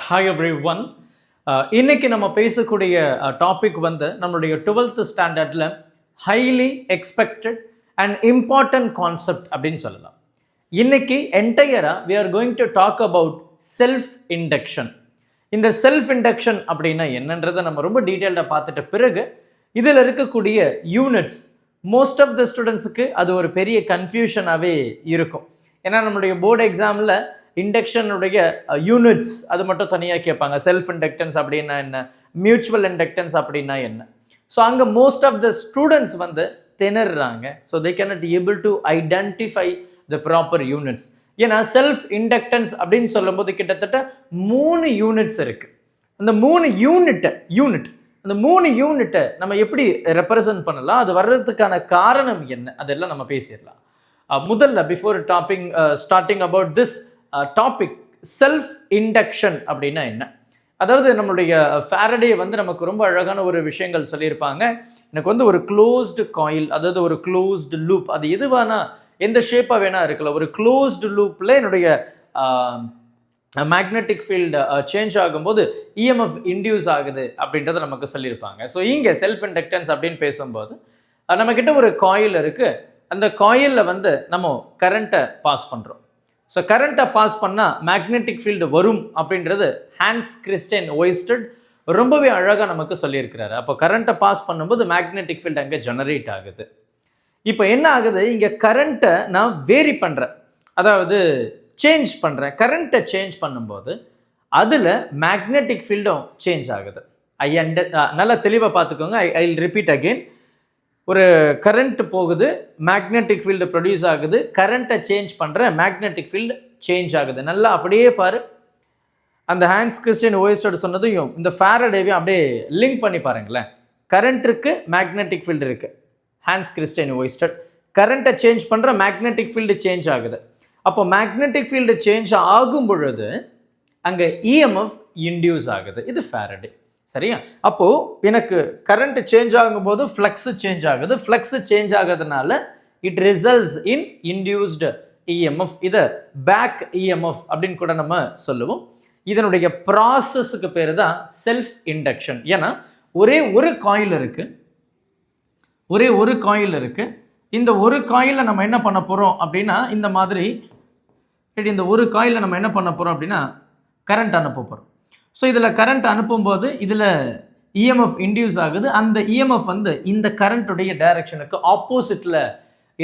Hi every one. இன்னைக்கு நம்ம பேசக்கூடிய டாபிக் வந்து நம்மளுடைய 12th ஸ்டாண்டர்டில் highly expected and important concept அப்படின்னு சொல்லலாம். இன்னைக்கு என்டையராக we are going to talk about self induction. இந்த செல்ஃப் இண்டக்ஷன் அப்படின்னா என்னன்றதை நம்ம ரொம்ப டீட்டெயில்டாக பார்த்துட்ட பிறகு இதில் இருக்கக்கூடிய யூனிட்ஸ் மோஸ்ட் ஆஃப் த ஸ்டூடெண்ட்ஸுக்கு அது ஒரு பெரிய கன்ஃபியூஷனாகவே இருக்கும். ஏன்னா நம்மளுடைய போர்டு எக்ஸாமில் இண்டக்ஷனுடைய யூனிட்ஸ் அது மட்டும் தனியாக கேட்பாங்க. செல்ஃப் இண்டக்டன்ஸ் அப்படின்னா என்ன, மியூச்சுவல் இண்டக்டன்ஸ் அப்படின்னா என்ன. ஸோ அங்கே மோஸ்ட் ஆஃப் த ஸ்டூடெண்ட்ஸ் வந்து திணறாங்க. So they cannot able to identify the proper units. ஏன்னா செல்ஃப் இண்டக்டன்ஸ் அப்படின்னு சொல்லும்போது கிட்டத்தட்ட 3 யூனிட்ஸ் இருக்குது. அந்த 3 யூனிட்டை நம்ம எப்படி ரெப்ரசன்ட் பண்ணலாம், அது வர்றதுக்கான காரணம் என்ன, அதெல்லாம் நம்ம பேசிடலாம். முதல்ல before starting about this topic, self induction அப்படின்னா என்ன? அதாவது நம்மளுடைய ஃபாரடே வந்து நமக்கு ரொம்ப அழகான ஒரு விஷயங்கள் சொல்லியிருப்பாங்க. எனக்கு வந்து ஒரு க்ளோஸ்டு காயில், அதாவது ஒரு க்ளோஸ்டு லூப், அது எது வேணா எந்த ஷேப்பாக வேணா இருக்கலாம், ஒரு க்ளோஸ்டு லூப்பில் என்னுடைய மேக்னெட்டிக் ஃபீல்டு சேஞ்ச் ஆகும்போது இஎம்எஃப் இன்டியூஸ் ஆகுது அப்படின்றத நமக்கு சொல்லியிருப்பாங்க. ஸோ இங்கே செல்ஃப் இண்டக்டன்ஸ் அப்படின்னு பேசும்போது நம்மக்கிட்ட ஒரு காயில் இருக்குது. அந்த காயிலில் வந்து நம்ம கரண்ட்டை பாஸ் பண்ணுறோம். ஸோ கரண்ட்டை பாஸ் பண்ணால் மேக்னெட்டிக் ஃபீல்டு வரும் அப்படின்றது ஹான்ஸ் கிறிஸ்டியன் ஒய்ஸ்டட் ரொம்பவே அழகாக நமக்கு சொல்லியிருக்கிறாரு. அப்போ கரண்ட்டை பாஸ் பண்ணும்போது மேக்னெட்டிக் ஃபீல்டு அங்கே ஜெனரேட் ஆகுது. இப்போ என்ன ஆகுது, இங்கே கரண்ட்டை நான் வேரி பண்ணுறேன், அதாவது சேஞ்ச் பண்ணுறேன். கரண்ட்டை சேஞ்ச் பண்ணும்போது அதில் மேக்னெட்டிக் ஃபீல்டும் சேஞ்ச் ஆகுது. நல்லா தெளிவாக பார்த்துக்கோங்க. I repeat again. ஒரு கரண்ட் போகுது, மேக்னெட்டிக் ஃபீல்டு ப்ரொடியூஸ் ஆகுது, கரண்ட்டை சேஞ்ச் பண்ணுற மேக்னெட்டிக் ஃபீல்டு சேஞ்ச் ஆகுது. நல்லா அப்படியே பாரு, அந்த ஹான்ஸ் கிறிஸ்டியன் ஒய்ஸ்டட் சொன்னதையும் இந்த ஃபாரடேவையும் அப்படியே லிங்க் பண்ணி பாருங்களேன். கரண்ட் இருக்குது, மேக்னெட்டிக் ஃபீல்டு இருக்குது. ஹான்ஸ் கிறிஸ்டியன் ஒய்ஸ்டட் கரண்ட்டை சேஞ்ச் பண்ணுற மேக்னெட்டிக் ஃபீல்டு சேஞ்ச் ஆகுது. அப்போ மேக்னெட்டிக் ஃபீல்டு சேஞ்ச் ஆகும் பொழுது அங்கே இஎம்எஃப் இன்டியூஸ் ஆகுது. இது ஃபாரடே, சரியா? அப்போது எனக்கு கரண்ட் சேஞ்ச் ஆகும்போது ஃப்ளக்ஸு சேஞ்ச் ஆகுது. ஃப்ளக்ஸு சேஞ்ச் ஆகிறதுனால it results in induced EMF. இதை பேக் இஎம்எஃப் அப்படின்னு கூட நம்ம சொல்லுவோம். இதனுடைய ப்ராசஸுக்கு பேர் தான் செல்ஃப் இண்டக்ஷன். ஏன்னா ஒரே ஒரு காயில் இருக்குது. இந்த ஒரு காயிலில் நம்ம என்ன பண்ண போகிறோம் அப்படின்னா, இந்த மாதிரி இந்த ஒரு காயிலில் நம்ம என்ன பண்ண போகிறோம் அப்படின்னா கரண்ட் அனுப்ப போகிறோம். ஸோ இதில் கரண்ட் அனுப்பும்போது இதில் இஎம்எஃப் இன்டியூஸ் ஆகுது. அந்த இஎம்எஃப் வந்து இந்த கரண்ட்டுடைய டைரக்ஷனுக்கு ஆப்போசிட்டில்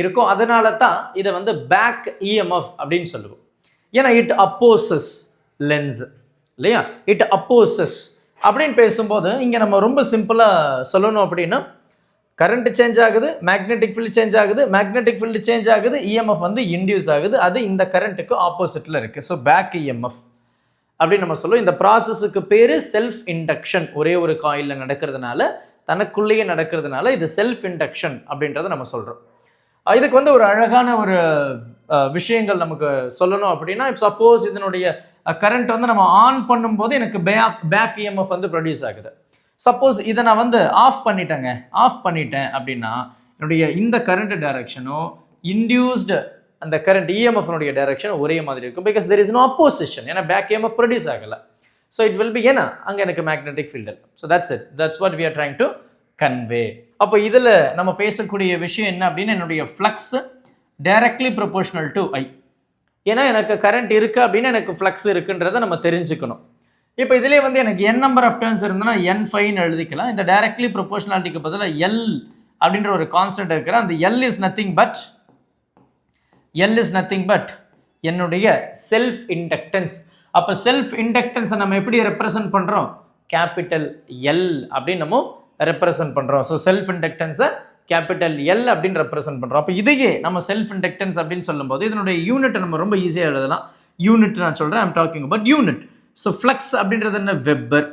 இருக்கும். அதனால தான் இதை வந்து பேக் இஎம்எஃப் அப்படின்னு சொல்லுவோம். ஏன்னா இட் அப்போசஸ் லென்ஸ், இல்லையா? இட் அப்போசஸ் அப்படின்னு பேசும்போது இங்கே நம்ம ரொம்ப சிம்பிளாக சொல்லணும் அப்படின்னா, கரண்ட் சேஞ்ச் ஆகுது, மேக்னெட்டிக் ஃபீல்டு சேஞ்ச் ஆகுது, மேக்னெட்டிக் ஃபீல்டு சேஞ்ச் ஆகுது, இஎம்எஃப் வந்து இன்டியூஸ் ஆகுது. அது இந்த கரண்ட்டுக்கு ஆப்போசிட்டில் இருக்குது. ஸோ பேக் இஎம்எஃப் அப்படின்னு நம்ம சொல்லுவோம். இந்த ப்ராசஸுக்கு பேர் செல்ஃப் இண்டக்ஷன். ஒரே ஒரு காயிலில் நடக்கிறதுனால, தனக்குள்ளேயே நடக்கிறதுனால இது செல்ஃப் இண்டக்ஷன் அப்படின்றத நம்ம சொல்கிறோம். இதுக்கு வந்து ஒரு அழகான ஒரு விஷயங்கள் நமக்கு சொல்லணும் அப்படின்னா, சப்போஸ் இதனுடைய கரண்ட் வந்து நம்ம ஆன் பண்ணும்போது எனக்கு பேக் இஎம்எஃப் வந்து ப்ரொடியூஸ் ஆகுது. சப்போஸ் இதை நான் வந்து ஆஃப் பண்ணிட்டேன் அப்படின்னா என்னுடைய இந்த கரண்ட் டைரக்ஷனும் இன்டியூஸ்டு அந்த கரண்ட் இஎம்எஃப்னுடைய டைரக்ஷன் ஒரே மாதிரி இருக்கும். Because there is no opposition. ஏன்னா பேக் இஎம்எஃப் ப்ரொடியூஸ் ஆகலை. ஸோ இட் வில் பி, ஏன்னா அங்கே எனக்கு magnetic field. So that's what we are trying to convey. அப்போ இதில் நம்ம பேசக்கூடிய விஷயம் என்ன அப்படின்னா, என்னுடைய flux directly proportional to I. ஏன்னா எனக்கு கரண்ட் இருக்குது அப்படின்னா எனக்கு ஃப்ளக்ஸ் இருக்குன்றதை நம்ம தெரிஞ்சுக்கணும். இப்போ இதிலே வந்து எனக்கு n நம்பர் ஆஃப் டர்ன்ஸ் இருந்ததுன்னா n5ன்னு எழுதிக்கலாம். இந்த டைரக்ட்லி ப்ரொபோர்ஷனாலிட்டிக்கு பதிலாக L அப்படின்ற ஒரு கான்ஸ்டன்ட் இருக்கிற அந்த L இஸ் நத்திங் பட் என்னுடைய செல்ஃப் இண்டக்டன்ஸ். அப்போ செல்ஃப் இண்டக்டன்ஸை நம்ம எப்படி ரெப்ரசன்ட் பண்ணுறோம்? கேபிட்டல் எல் அப்படின்னு நம்ம ரெப்ரசன்ட் பண்ணுறோம். ஸோ செல்ஃப் இண்டக்டன்ஸை கேபிட்டல் எல் அப்படின்னு ரெப்ரசன்ட் பண்ணுறோம். அப்போ இதையே நம்ம செல்ஃப் இண்டக்டன்ஸ் அப்படின்னு சொல்லும்போது இதனுடைய யூனிட்டை நம்ம ரொம்ப ஈஸியாக எழுதலாம். யூனிட் நான் சொல்கிறேன், I'm talking about unit. So flux அப்படின்றது என்ன? வெப்பர்,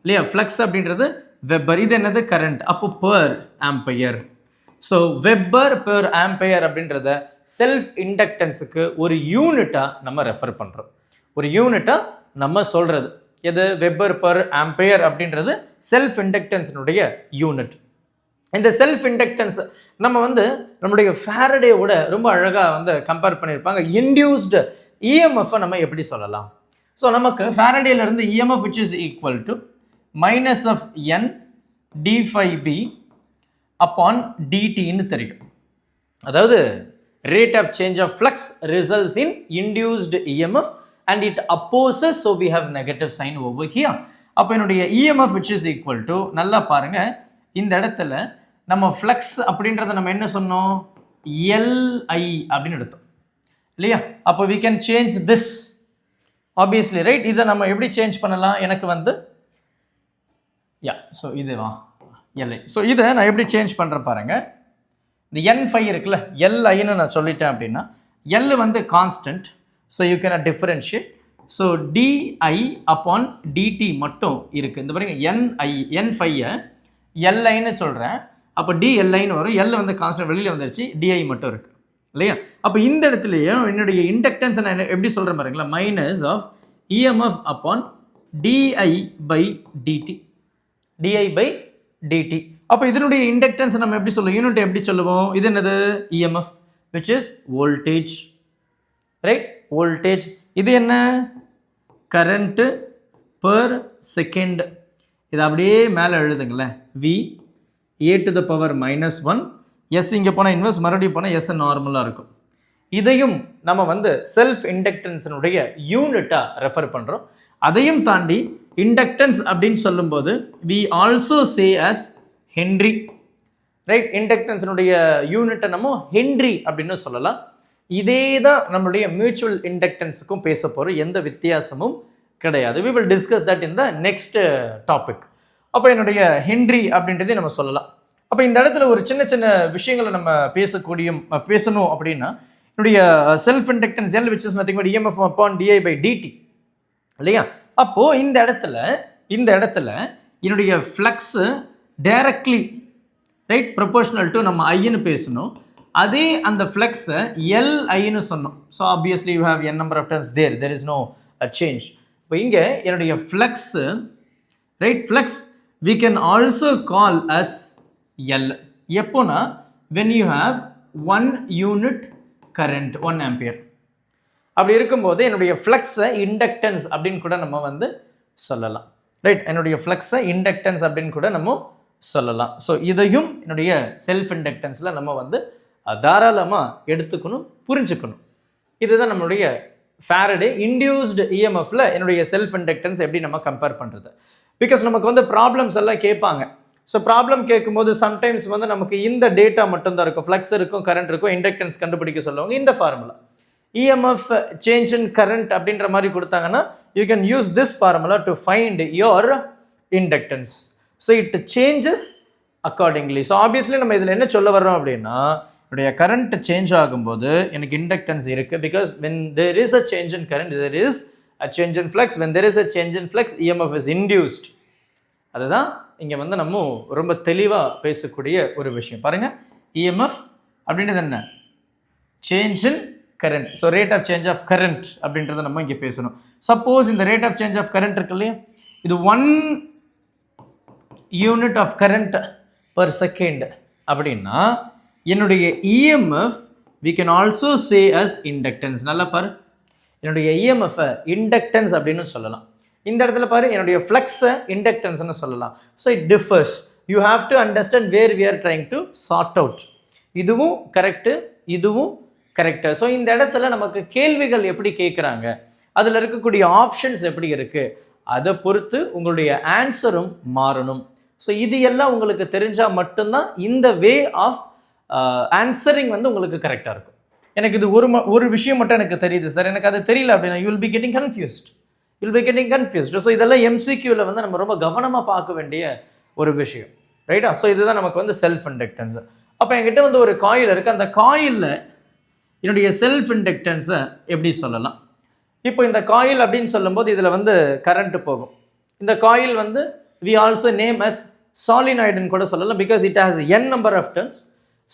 இல்லையா? ஃப்ளக்ஸ் அப்படின்றது வெப்பர். இது என்னது? கரண்ட். அப்போ per ampere. So webber per ampere அப்படின்றத செல்ஃப் இண்டக்டன்ஸுக்கு ஒரு யூனிட்டாக நம்ம ரெஃபர் பண்ணுறோம். ஒரு யூனிட்டாக நம்ம சொல்கிறது எது? வெப்பர் பெர் ஆம்பையர் அப்படின்றது செல்ஃப் இண்டக்டன்ஸினுடைய யூனிட். இந்த செல்ஃப் இண்டக்டன்ஸ் நம்ம வந்து நம்முடைய ஃபாரடேவோட ரொம்ப அழகாக வந்து கம்பேர் பண்ணியிருப்பாங்க. இன்டியூஸ்டு இஎம்எஃப்பை நம்ம எப்படி சொல்லலாம்? ஸோ நமக்கு ஃபாரடேலேருந்து EMF which is equal to minus of N D phi B upon டிடின்னு தெரியும். அதாவது rate of change of flux results in induced EMF and it opposes, so we have negative sign over here. அப்போ என்னுடைய EMF which is equal to, நல்லா பாருங்க, இந்த இடத்துல நம்ம flux அப்படின்றத நம்ம என்ன சொன்னோம், LI அப்படின்னு எடுத்தோம் இல்லையா. அப்போ we can change this obviously, right? இதை நம்ம எப்படி சேஞ்ச் பண்ணலாம், எனக்கு வந்து ஸோ இதுவா LI. ஸோ இதை நான் எப்படி சேஞ்ச் பண்ணுறேன் பாருங்க. இந்த N5 இருக்குல்ல, LIன்னு நான் சொல்லிட்டேன் அப்படின்னா, L வந்து constant, so you can differentiate. So DI upon DT மட்டும் இருக்குது. இந்த பாருங்க, N5 LIன்னு சொல்கிறேன், அப்போ DLIன்னு வரும். L வந்து கான்ஸ்டன்ட் வெளியில் வந்துருச்சு, DI மட்டும் இருக்குது இல்லையா. அப்போ இந்த இடத்துலையும் என்னுடைய இண்டக்டன்ஸை நான் எப்படி சொல்கிறேன் பாருங்களா, minus of EMF upon DI by DT, DI by DT. அப்போ இதனுடைய இண்டக்டன்ஸ் நம்ம எப்படி சொல்லுவோம், யூனிட் எப்படி சொல்லுவோம், இது என்னது, EMF which is voltage, right? voltage. இது என்ன, current per second. இது அப்படியே மேலே எழுதுங்களேன், V a to the power minus 1, S இங்கே போனால் இன்வெர்ஸ், மறுபடியும் போனால் S நார்மலாக இருக்கும். இதையும் நம்ம வந்து செல்ஃப் இண்டக்டன்ஸினுடைய யூனிட்டாக ரெஃபர் பண்ணுறோம். அதையும் தாண்டி இண்டக்டன்ஸ் அப்படின்னு சொல்லும்போது we also say as henry, right? இண்டக்டன்ஸினுடைய யூனிட்டை நம்ம ஹென்றி அப்படின்னு சொல்லலாம். இதே தான் நம்மளுடைய மியூச்சுவல் இண்டக்டன்ஸுக்கும் பேச போகிறோம், எந்த வித்தியாசமும் கிடையாது. we will discuss that in the next topic. அப்போ என்னுடைய ஹென்றி அப்படின்றதே நம்ம சொல்லலாம். அப்போ இந்த இடத்துல ஒரு சின்ன சின்ன விஷயங்களை நம்ம பேசணும் அப்படின்னா, என்னுடைய self inductance L which is nothing but EMF upon DI by DT இல்லையா. அப்போது இந்த இடத்துல என்னுடைய flux directly, right, proportional to நம்ம ஐன்னு பேசணும். அதே அந்த ஃப்ளக்ஸை LIன்னு சொன்னோம். So obviously you have n number of terms there is no change. இப்போ இங்கே என்னுடைய flux, right, flux we can also call as L. எப்போனா when you have 1 unit current, 1 ampere. அப்படி இருக்கும்போது என்னுடைய ஃப்ளக்ஸை இண்டக்டன்ஸ் அப்படின்னு கூட நம்ம வந்து சொல்லலாம், ரைட்? என்னுடைய ஃப்ளக்ஸை இண்டக்டன்ஸ் அப்படின்னு கூட நம்ம சொல்லலாம். ஸோ இதையும் என்னுடைய செல்ஃப் இண்டக்டன்ஸில் நம்ம வந்து தாராளமாக எடுத்துக்கணும், புரிஞ்சுக்கணும். இதுதான் நம்மளுடைய ஃபாரடே இன்டியூஸ்டு இஎம்எஃப்ல என்னுடைய செல்ஃப் இண்டக்டன்ஸ் எப்படி நம்ம கம்பேர் பண்ணுறது. பிகாஸ் நமக்கு வந்து ப்ராப்ளம்ஸ் எல்லாம் கேட்பாங்க. ஸோ ப்ராப்ளம் கேட்கும்போது சம்டைம்ஸ் வந்து நமக்கு இந்த டேட்டா மட்டும்தான் இருக்கும், ஃப்ளக்ஸ் இருக்கும், கரண்ட் இருக்கும், இண்டக்டன்ஸ் கண்டுபிடிக்க சொல்லுவாங்க. இந்த formula EMF change in current அப்படின்ற மாதிரி கொடுத்தாங்கன்னா you can use this formula to find your inductance. So it changes accordingly. So obviously நம்ம இதில் என்ன சொல்ல வர்றோம் அப்படின்னா, என்னுடைய கரண்ட் சேஞ்ச் ஆகும்போது எனக்கு இண்டக்டன்ஸ் இருக்குது. Because when there is a change in current, there is a change in flux. When there is a change in flux, EMF is induced. அதுதான் இங்கே வந்து நம்ம ரொம்ப தெளிவாக பேசக்கூடிய ஒரு விஷயம். பாருங்கள், EMF அப்படின்றது என்ன, change in current. So rate of change of current அப்படின்றத நம்ம இங்கே பேசணும். சப்போஸ் இந்த rate of change of current இருக்கு இல்லையா, இது 1 unit of current per second அப்படின்னா என்னுடைய EMF we can also say as inductance. நல்லா பாரு, என்னுடைய EMF இண்டக்டன்ஸ் அப்படின்னு சொல்லலாம். இந்த இடத்துல பாரு, என்னுடைய ஃப்ளக்ஸை இண்டக்டன்ஸ்னு சொல்லலாம். So it differs. You have to understand where we are trying to sort out. இதுவும் கரெக்டு, இதுவும் கரெக்டு. ஸோ இந்த இடத்துல நமக்கு கேள்விகள் எப்படி கேட்குறாங்க, அதில் இருக்கக்கூடிய ஆப்ஷன்ஸ் எப்படி இருக்குது, அதை பொறுத்து உங்களுடைய ஆன்சரும் மாறணும். ஸோ இது எல்லாம் உங்களுக்கு தெரிஞ்சால் மட்டும்தான் இந்த வே ஆஃப் ஆன்சரிங் வந்து உங்களுக்கு கரெக்டாக இருக்கும். எனக்கு இது ஒரு விஷயம் மட்டும் எனக்கு தெரியுது சார், எனக்கு அது தெரியல அப்படின்னா you will be getting confused. So இதெல்லாம் எம்சிக்யூவில் வந்து நம்ம ரொம்ப கவனமாக பார்க்க வேண்டிய ஒரு விஷயம், ரைட்டா? ஸோ இதுதான் நமக்கு வந்து செல்ஃப் இண்டக்டன்ஸ். அப்போ என்கிட்ட வந்து ஒரு காயில் இருக்குது, அந்த காயிலில் என்னுடைய செல்ஃப் இண்டக்டன்ஸை எப்படி சொல்லலாம்? இப்போ இந்த காயில் அப்படின்னு சொல்லும்போது இதில் வந்து கரண்ட் போகும். இந்த காயில் வந்து வி ஆல்சோ நேம் அஸ் சாலினாய்டுன்னு கூட சொல்லலாம். Because it has n number of turns.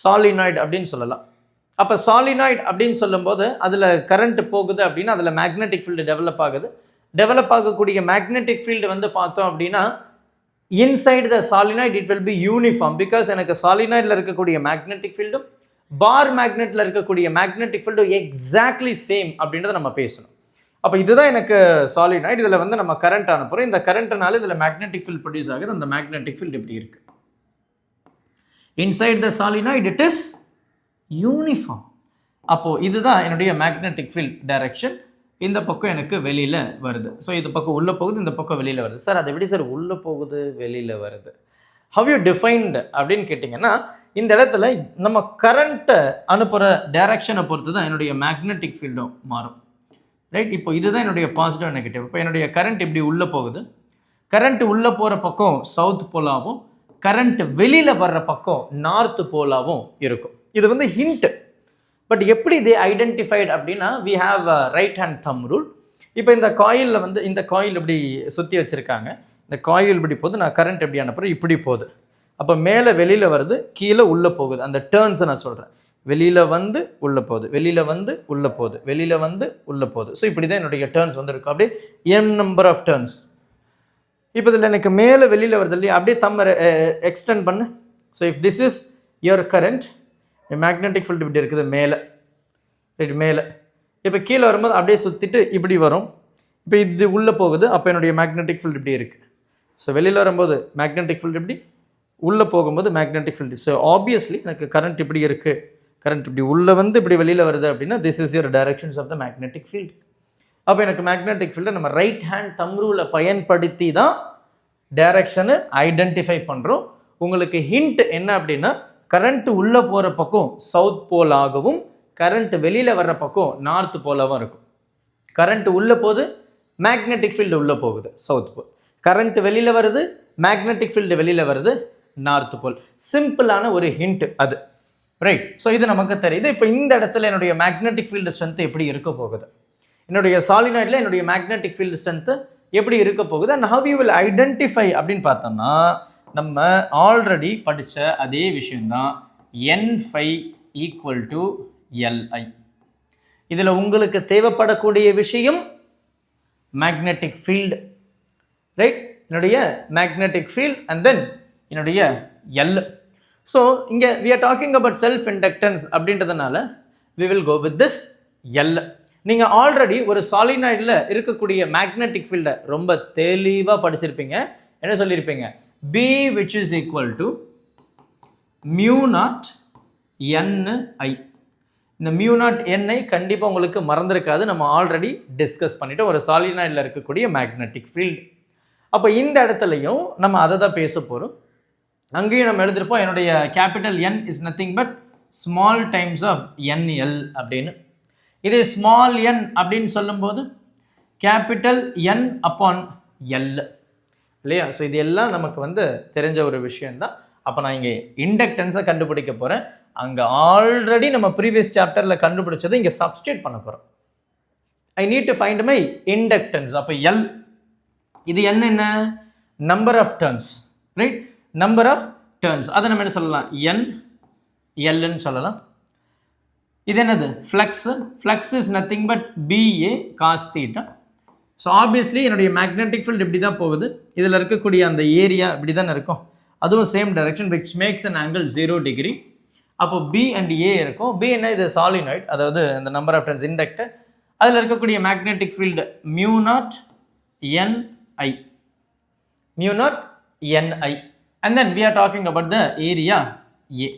Solenoid அப்படின்னு சொல்லலாம். அப்போ சாலினாய்டு அப்படின்னு சொல்லும்போது அதில் கரண்ட் போகுது அப்படின்னா அதில் மேக்னெட்டிக் ஃபீல்டு டெவலப் ஆகுது. டெவலப் ஆகக்கூடிய மேக்னெட்டிக் ஃபீல்டு வந்து பார்த்தோம் அப்படின்னா inside the solenoid it will B uniform. Because எனக்கு சாலினாய்டில் இருக்கக்கூடிய மேக்னெட்டிக் ஃபீல்டும் பார் மேக்னெட்டில் இருக்கக்கூடிய மேக்னெட்டிக் ஃபீல்டும் எக்ஸாக்ட்லி சேம் அப்படின்றத நம்ம பேசணும். அப்போ இதுதான் எனக்கு சாலினாய்டு. இதில் வந்து நம்ம கரண்ட் அனுப்புகிறோம். இந்த கரண்ட்னால இதில் மேக்னெட்டிக் ஃபீல்ட் ப்ரொடியூஸ் ஆகுது. அந்த மேக்னெட்டிக் ஃபீல்ட் இப்படி இருக்கு. Inside the solenoid it is uniform. அப்போது இதுதான் என்னுடைய மேக்னெட்டிக் ஃபீல்ட் டைரக்ஷன். இந்த பக்கம் எனக்கு வெளியில் வருது. ஸோ இது பக்கம் உள்ளே போகுது, இந்த பக்கம் வெளியில் வருது. சார் அது எப்படி சார் உள்ளே போகுது வெளியில் வருது? ஹவ் யூ டிஃபைன்டு அப்படின்னு கேட்டிங்கன்னா, இந்த இடத்துல நம்ம கரண்ட்டை அனுப்புகிற டைரக்ஷனை பொறுத்து தான் என்னுடைய மேக்னெட்டிக் ஃபீல்டும் மாறும். ரைட்? இப்போ இதுதான் என்னுடைய பாசிட்டிவ் நெகட்டிவ். இப்போ என்னுடைய கரண்ட் இப்படி உள்ளே போகுது. கரண்ட் உள்ளே போகிற பக்கம் சவுத் போலாகவும், கரண்ட் வெளியில் வர்ற பக்கம் நார்த் போலாகவும் இருக்கும். இது வந்து ஹிண்ட்டு. பட் எப்படி இது ஐடென்டிஃபைடு அப்படின்னா, we have right hand thumb rule. இப்போ இந்த காயிலில் வந்து இந்த காயில் இப்படி சுற்றி வச்சுருக்காங்க. இந்த காயில் இப்படி போகுது, நான் கரண்ட் எப்படி அனுப்புகிறேன், இப்படி போகுது. அப்போ மேலே வெளியில் வருது, கீழே உள்ளே போகுது. அந்த டேர்ன்ஸை நான் சொல்கிறேன். வெளியில் வந்து உள்ளே போகுது, வெளியில் வந்து உள்ளே போகுது, வெளியில் வந்து உள்ளே போகுது. ஸோ இப்படி தான் என்னுடைய டேர்ன்ஸ் வந்து இருக்கும். அப்படியே எம் நம்பர் ஆஃப் டேர்ன்ஸ். இப்போ இதில் எனக்கு மேலே வெளியில் வருது இல்லையா, அப்படியே தம்ம எக்ஸ்டெண்ட் பண்ணு. So if this is your current, magnetic field இப்படி இருக்குது மேலே, ரைட் மேலே. இப்போ கீழே வரும்போது அப்படியே சுற்றிட்டு இப்படி வரும். இப்போ இது உள்ளே போகுது, அப்போ என்னுடைய மேக்னெட்டிக் ஃபீல்டு இப்படி இருக்குது. ஸோ வெளியில் வரும்போது மேக்னெட்டிக் ஃபீல்டு இப்படி, உள்ளே போகும்போது மேக்னெட்டிக் ஃபீல்டு. ஸோ ஆப்வியஸ்லி எனக்கு கரண்ட் இப்படி இருக்குது, கரண்ட் இப்படி உள்ளே வந்து இப்படி வெளியில் வருது அப்படின்னா this is your directions of the magnetic field. அப்போ எனக்கு மேக்னெட்டிக் ஃபீல்டை நம்ம ரைட் ஹேண்ட் தம் ரூலை பயன்படுத்தி தான் டைரக்ஷனை ஐடென்டிஃபை பண்ணுறோம். உங்களுக்கு ஹிண்ட் என்ன அப்படின்னா, கரண்ட் உள்ளே போகிற பக்கம் சவுத் போலாகவும், கரண்ட் வெளியில் வர்ற பக்கம் நார்த் போலாகவும் இருக்கும். கரண்ட் உள்ளே போகுது, மேக்னெட்டிக் ஃபீல்டு உள்ளே போகுது சவுத் போல். கரண்ட் வெளியில் வருது, மேக்னெட்டிக் ஃபீல்டு வெளியில் வருது நார்த் போல். சிம்பிளான ஒரு ஹிண்ட் அது, ரைட்? ஸோ இது நமக்கு தெரியுது. இப்போ இந்த இடத்துல என்னுடைய மேக்னெட்டிக் ஃபீல்டு ஸ்ட்ரென்த் எப்படி இருக்க போகுது, என்னுடைய சாலினாய்டில் என்னுடைய மேக்னெட்டிக் ஃபீல்டு ஸ்ட்ரென்த்து எப்படி இருக்க போகுது, and how you will identify அப்படின்னு பார்த்தோம்னா, நம்ம ஆல்ரெடி படித்த அதே விஷயம்தான். N∅ equal to Li. இதில் உங்களுக்கு தேவைப்படக்கூடிய விஷயம் மேக்னெட்டிக் ஃபீல்டு, ரைட்? என்னுடைய மேக்னெட்டிக் ஃபீல்ட் அண்ட் தென் என்னுடைய L. ஸோ இங்கே we are talking about self inductance அப்படின்றதுனால we will go with this L. நீங்கள் ஆல்ரெடி ஒரு சாலினாய்டில் இருக்கக்கூடிய மேக்னெட்டிக் ஃபீல்டை ரொம்ப தெளிவாக படிச்சிருப்பீங்க. என்ன சொல்லியிருப்பீங்க? B which is equal to mu naught Ni. இந்த mu naught Ni கண்டிப்பாக உங்களுக்கு மறந்துருக்காது. நம்ம ஆல்ரெடி டிஸ்கஸ் பண்ணிவிட்டு ஒரு சாலினாய்டில் இருக்கக்கூடிய மேக்னெட்டிக் ஃபீல்டு. அப்போ இந்த இடத்துலையும் நம்ம அதை தான் பேச போகிறோம். அங்கேயும் நம்ம எழுதிருப்போம், என்னுடைய capital N is nothing but small times of NL அப்படின்னு. இதே ஸ்மால் n அப்படின்னு சொல்லும்போது கேபிட்டல் N அப்பான் L இல்லையா? ஸோ இது எல்லாம் நமக்கு வந்து தெரிஞ்ச ஒரு விஷயந்தான். அப்போ நான் இங்கே இண்டக்டன்ஸை கண்டுபிடிக்க போகிறேன். அங்கே ஆல்ரெடி நம்ம ப்ரீவியஸ் சாப்டரில் கண்டுபிடிச்சதை இங்கே சப்ஸ்டியூட் பண்ண போகிறோம். I need to find my inductance. அப்போ L, இது என்ன? Number of turns, right? Number of turns. அதை நம்ம என்ன சொல்லலாம்? Lன்னு சொல்லலாம். இது என்னது? Flux. Flux is nothing but BA cos θ. So obviously என்னுடைய மேக்னெட்டிக் ஃபீல்டு இப்படி தான் போகுது. இதில் இருக்கக்கூடிய அந்த ஏரியா இப்படி தானே இருக்கும், அதுவும் same direction, which makes an angle 0 degree. அப்போ B அண்ட் A இருக்கும். B என்ன? இது சாலினாய்ட், அதாவது இந்த நம்பர் ஆஃப் டர்ன்ஸ் இண்டக்டர். அதில் இருக்கக்கூடிய magnetic field mu naught Ni. mu naught Ni. And then we are talking about the area A.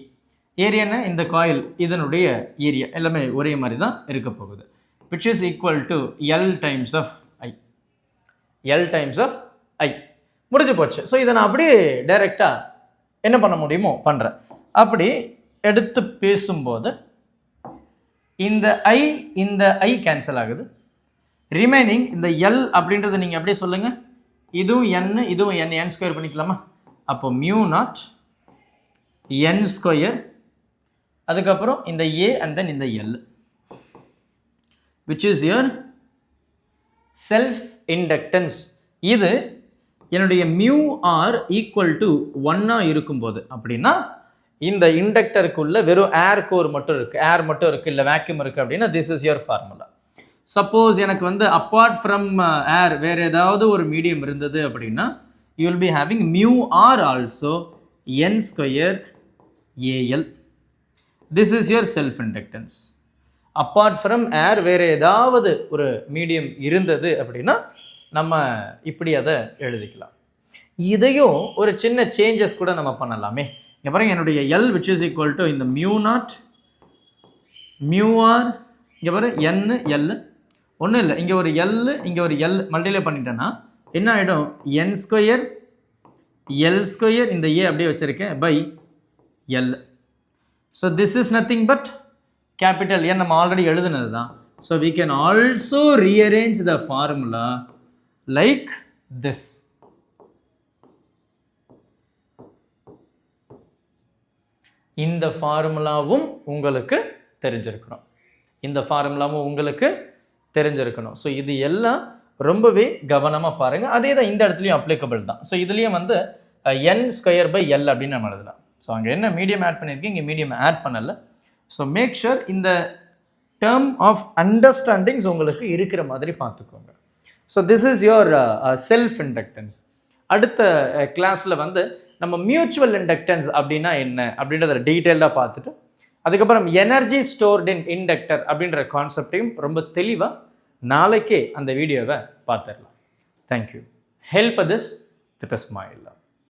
ஏரியானா இந்த coil, இதனுடைய ஏரியா எல்லாமே ஒரே மாதிரி தான் இருக்க போகுது. which is equal to L times of I. L times of I. முடிஞ்சு போச்சு. ஸோ இதை நான் அப்படியே டைரெக்டாக என்ன பண்ண முடியுமோ பண்ணுறேன். அப்படி எடுத்து பேசும்போது இந்த I கேன்சல் ஆகுது. ரிமைனிங் இந்த L அப்படின்றத நீங்கள் அப்படியே சொல்லுங்கள். இதுவும் N, இதுவும் N ஸ்கொயர் பண்ணிக்கலாமா? அப்போ mu naught N ஸ்கொயர், அதுக்கப்புறம் இந்த A and then இந்த L, which is your self inductance. இது என்னுடைய mu r ஈக்குவல் டு 1 இருக்கும்போது, அப்படின்னா இந்த இண்டக்டருக்குள்ள வெறும் ஏர் கோர் மட்டும் இருக்குது, ஏர் மட்டும் இருக்குது, இல்லை வேக்யூம் இருக்குது அப்படின்னா this is your formula. Suppose எனக்கு வந்து அப்பார்ட் ஃப்ரம் ஏர் வேறு ஏதாவது ஒரு மீடியம் இருந்தது அப்படின்னா you will be having mu r also N square AL. This is your self inductance. Apart from air வேறு ஏதாவது ஒரு மீடியம் இருந்தது அப்படின்னா நம்ம இப்படி அதை எழுதிக்கலாம். இதையும் ஒரு சின்ன சேஞ்சஸ் கூட நம்ம பண்ணலாமே. இங்கே பாருங்க, என்னுடைய L which is equal to இந்த μ0 μr, இங்கே பாருங்க n எல் ஒன்றும் இல்லை, இங்கே ஒரு எல் இங்கே ஒரு எல் மல்டிப்ளை பண்ணிட்டேன்னா என்ன ஆகிடும், n ஸ்கொயர் எல் ஸ்கொயர், இந்த ஏ அப்படியே வச்சுருக்கேன் by L. So this is nothing but capital N, நம்ம ஆல்ரெடி எழுதுனது தான். So we can also rearrange the formula like this. இந்த ஃபார்முலாவும் உங்களுக்கு தெரிஞ்சிருக்கணும், இந்த ஃபார்முலாவும் உங்களுக்கு தெரிஞ்சிருக்கணும். ஸோ இது எல்லாம் ரொம்பவே கவனமாக பாருங்கள். அதே தான் இந்த இடத்துலையும் அப்ளிகபிள் தான். ஸோ இதுலேயும் வந்து n ஸ்கொயர் பை எல் அப்படின்னு நம்ம எழுதலாம். ஸோ அங்கே என்ன மீடியம் ஆட் பண்ணியிருக்கேன், இங்கே மீடியம் ஆட் பண்ணலை. ஸோ மேக் ஷுர் இந்த டேர்ம் ஆஃப் அண்டர்ஸ்டாண்டிங்ஸ் உங்களுக்கு இருக்கிற மாதிரி பார்த்துக்கோங்க. So this is your self inductance. அடுத்த கிளாஸில் வந்து நம்ம மியூச்சுவல் இண்டக்டன்ஸ் அப்படின்னா என்ன அப்படின்றத டீட்டெயிலாக பார்த்துட்டு, அதுக்கப்புறம் எனர்ஜி ஸ்டோர்ட் இன் இண்டக்டர் அப்படின்ற கான்செப்டையும் ரொம்ப தெளிவாக நாளைக்கே அந்த வீடியோவை பார்த்துடலாம். Thank you. Help this with a smile.